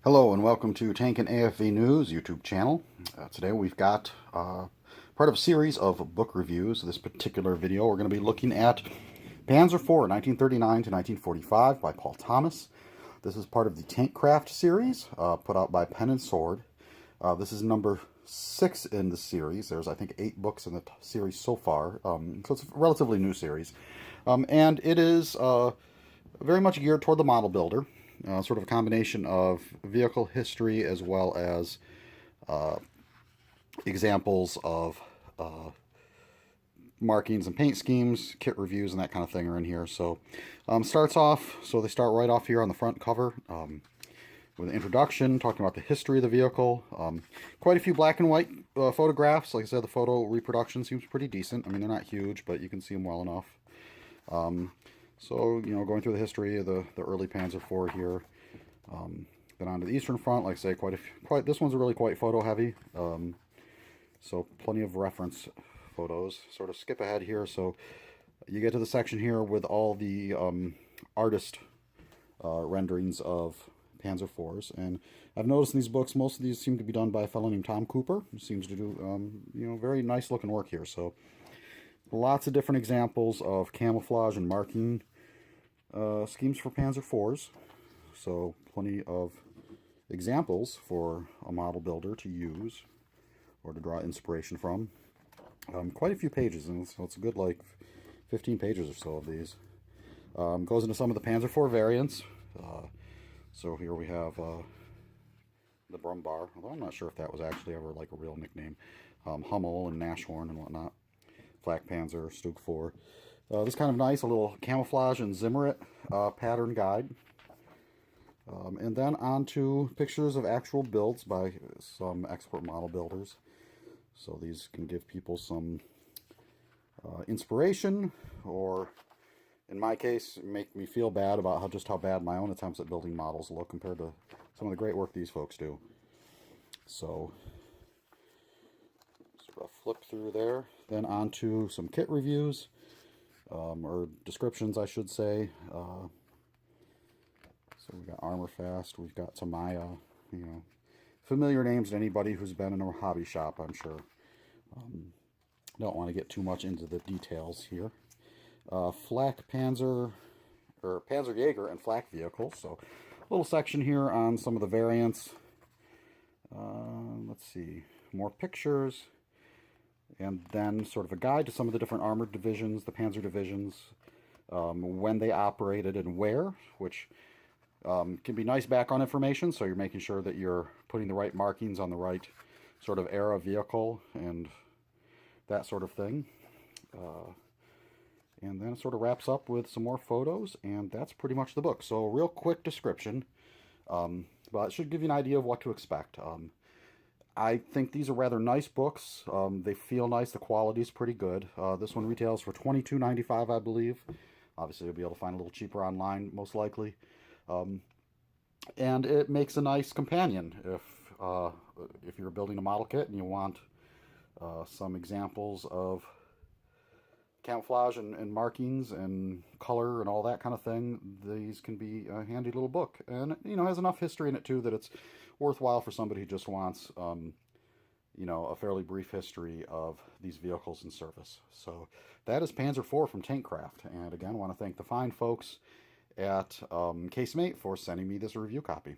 Hello and welcome to Tank and AFV News YouTube channel. Today we've got part of a series of book reviews. This particular video we're going to be looking at Panzer IV, 1939 to 1945 by Paul Thomas. This is part of the Tankcraft series put out by Pen and Sword. This is number 6 in the series. There's, I think, 8 books in the series so far, so it's a relatively new series. And it is very much geared toward the model builder. Sort of a combination of vehicle history as well as examples of markings and paint schemes, kit reviews, and that kind of thing are in here. So starts off, so they start right off here on the front cover with an introduction, talking about the history of the vehicle. Quite a few black and white photographs. Like I said, the photo reproduction seems pretty decent. I mean, they're not huge, but you can see them well enough. So, you know, going through the history of the early Panzer IV here. Then on to the Eastern Front, like I say, this one's really quite photo heavy. So plenty of reference photos. Sort of skip ahead here. So you get to the section here with all the artist renderings of Panzer IVs. And I've noticed in these books, most of these seem to be done by a fellow named Tom Cooper, who seems to do, you know, very nice looking work here. So lots of different examples of camouflage and marking schemes for Panzer IVs. So plenty of examples for a model builder to use or to draw inspiration from. Quite a few pages, and so it's a good like 15 pages or so of these. Goes into some of the Panzer IV variants. So here we have the Brummbär, although I'm not sure if that was actually ever like a real nickname. Hummel and Nashorn and whatnot. Flak Panzer, Stug 4. This kind of nice, a little camouflage and Zimmerit pattern guide. And then on to pictures of actual builds by some expert model builders. So these can give people some inspiration, or in my case, make me feel bad about just how bad my own attempts at building models look compared to some of the great work these folks do. So sort of flip through there. Then on to some kit reviews. Or descriptions, I should say. So we've got Armorfast, we've got Tamiya, you know, familiar names to anybody who's been in a hobby shop, I'm sure. Don't want to get too much into the details here. Flak Panzer, or Panzerjäger and flak vehicles. So a little section here on some of the variants. Let's see, more pictures. And then sort of a guide to some of the different armored divisions, the Panzer divisions, when they operated and where, which can be nice background information, so you're making sure that you're putting the right markings on the right sort of era vehicle and that sort of thing. And then it sort of wraps up with some more photos, and that's pretty much the book. So a real quick description, but it should give you an idea of what to expect. I think these are rather nice books. They feel nice. The quality is pretty good. This one retails for $22.95, I believe. Obviously, you'll be able to find a little cheaper online, most likely. And it makes a nice companion if you're building a model kit and you want some examples of camouflage and markings and color and all that kind of thing. These can be a handy little book, and you know, has enough history in it too that it's worthwhile for somebody who just wants you know, a fairly brief history of these vehicles in service. So that is Panzer IV from Tankcraft, and again I want to thank the fine folks at Casemate for sending me this review copy.